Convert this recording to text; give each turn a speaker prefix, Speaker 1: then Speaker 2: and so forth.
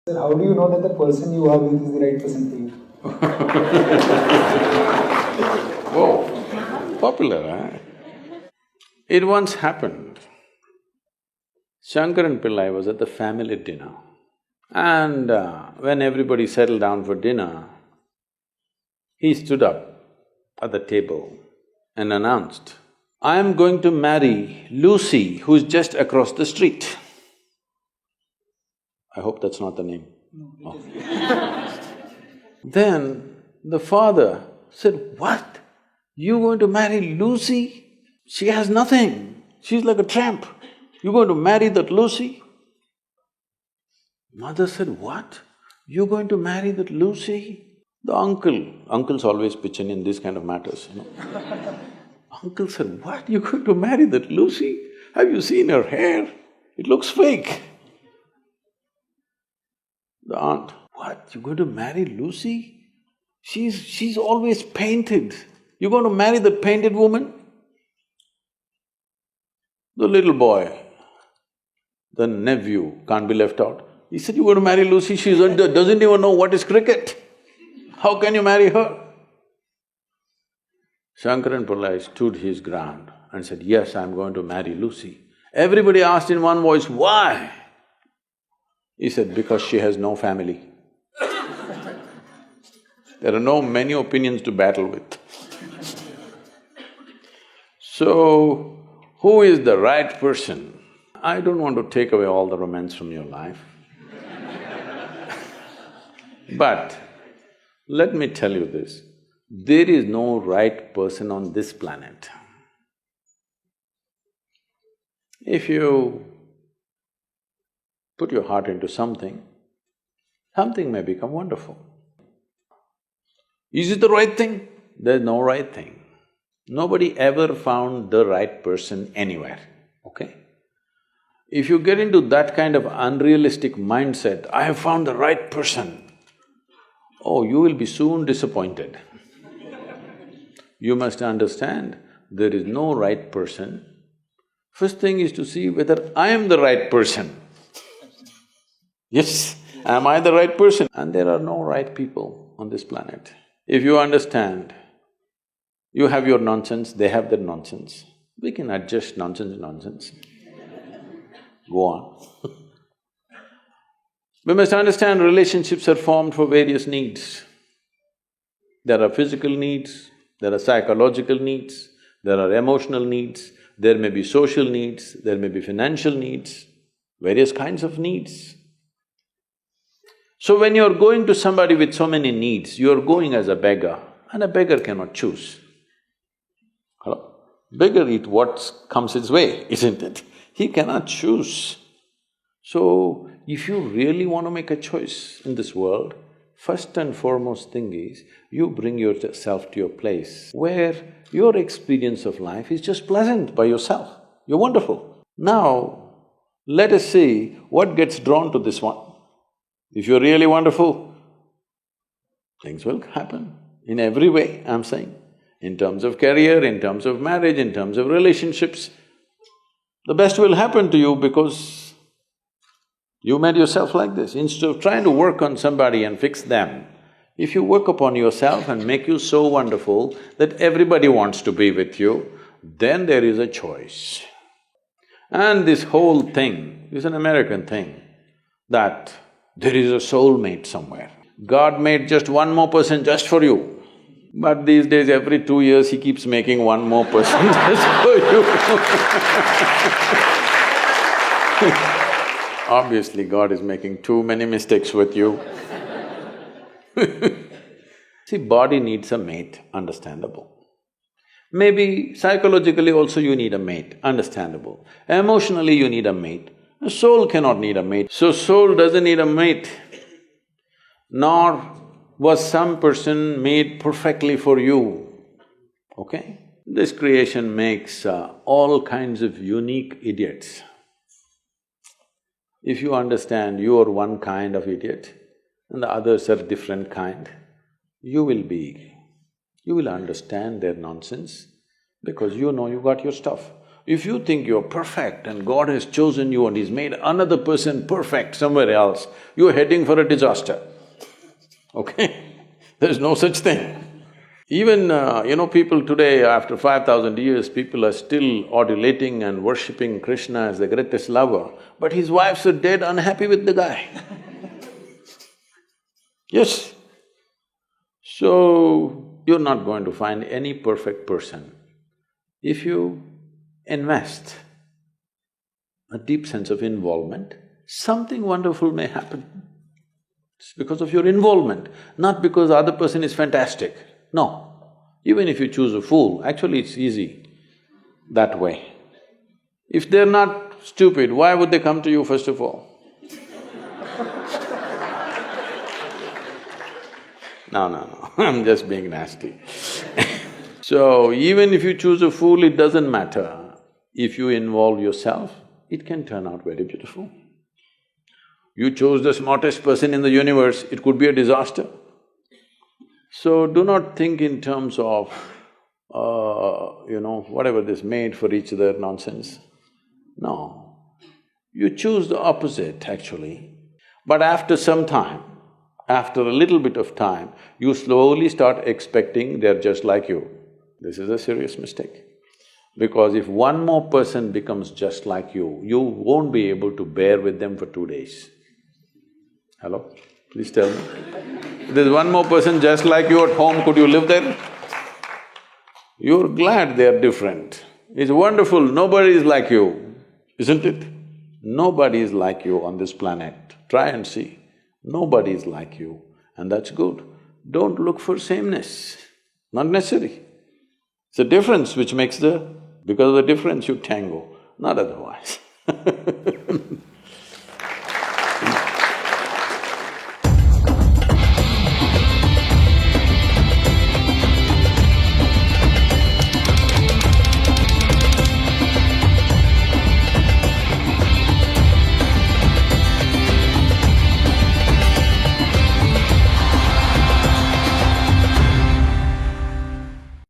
Speaker 1: Sir, how do you know that the person you are with is the right person for you?
Speaker 2: Oh, popular, huh? It once happened. Shankaran Pillai was at the family dinner, and when everybody settled down for dinner, he stood up at the table and announced, "I am going to marry Lucy, who's just across the street." I hope that's not the name. No. Then the father said, "What? You going to marry Lucy? She has nothing. She's like a tramp. You're going to marry that Lucy?" Mother said, "What? You're going to marry that Lucy?" The uncles always pitch in this kind of matters, you know. Uncle said, "What? You're going to marry that Lucy? Have you seen her hair? It looks fake." The aunt, "What? You're going to marry Lucy? She's always painted. You're going to marry that painted woman?" The little boy, the nephew, can't be left out. He said, "You're going to marry Lucy, she doesn't even know what is cricket. How can you marry her?" Shankaran Pillai stood his ground and said, "Yes, I'm going to marry Lucy." Everybody asked in one voice, "Why?" He said, "Because she has no family." There are no many opinions to battle with. So, who is the right person? I don't want to take away all the romance from your life. But let me tell you this, there is no right person on this planet. If you put your heart into something, something may become wonderful. Is it the right thing? There's no right thing. Nobody ever found the right person anywhere, okay? If you get into that kind of unrealistic mindset, "I have found the right person," oh, you will be soon disappointed. You must understand, there is no right person. First thing is to see whether I am the right person. Yes, am I the right person? And there are no right people on this planet. If you understand, you have your nonsense, they have their nonsense, we can adjust nonsense. Go on. We must understand relationships are formed for various needs. There are physical needs, there are psychological needs, there are emotional needs, there may be social needs, there may be financial needs, various kinds of needs. So when you're going to somebody with so many needs, you're going as a beggar, and a beggar cannot choose. Hello? Beggar eat what comes his way, isn't it? He cannot choose. So, if you really want to make a choice in this world, first and foremost thing is, you bring yourself to your place where your experience of life is just pleasant by yourself. You're wonderful. Now, let us see what gets drawn to this one. If you're really wonderful, things will happen in every way, I'm saying. In terms of career, in terms of marriage, in terms of relationships, the best will happen to you because you made yourself like this. Instead of trying to work on somebody and fix them, if you work upon yourself and make you so wonderful that everybody wants to be with you, then there is a choice. And this whole thing is an American thing, that there is a soulmate somewhere. God made just one more person just for you. But these days, every 2 years, he keeps making one more person just for you. Obviously, God is making too many mistakes with you. See, body needs a mate, understandable. Maybe psychologically also you need a mate, understandable. Emotionally you need a mate. A soul cannot need a mate. So soul doesn't need a mate, nor was some person made perfectly for you, okay? This creation makes all kinds of unique idiots. If you understand you are one kind of idiot and the others are different kind, you will understand their nonsense because you know you got your stuff. If you think you're perfect and God has chosen you and He's made another person perfect somewhere else, you're heading for a disaster, okay? There's no such thing. Even, people today, after 5,000 years, people are still adulating and worshipping Krishna as the greatest lover, but his wives are dead unhappy with the guy. Yes. So, you're not going to find any perfect person. If you invest a deep sense of involvement, something wonderful may happen. It's because of your involvement, not because the other person is fantastic. No. Even if you choose a fool, actually it's easy that way. If they're not stupid, why would they come to you first of all? No, I'm just being nasty. So, even if you choose a fool, it doesn't matter. If you involve yourself, it can turn out very beautiful. You chose the smartest person in the universe, it could be a disaster. So, do not think in terms of, whatever this made for each other nonsense. No. You choose the opposite, actually. But after some time, after a little bit of time, you slowly start expecting they're just like you. This is a serious mistake. Because if one more person becomes just like you won't be able to bear with them for 2 days. Hello? Please tell me. There's one more person just like you at home, could you live there? You're glad they're different. It's wonderful, nobody is like you, isn't it? Nobody is like you on this planet. Try and see. Nobody is like you, and that's good. Don't look for sameness, not necessary. It's a difference which makes the… because of the difference you tango, not otherwise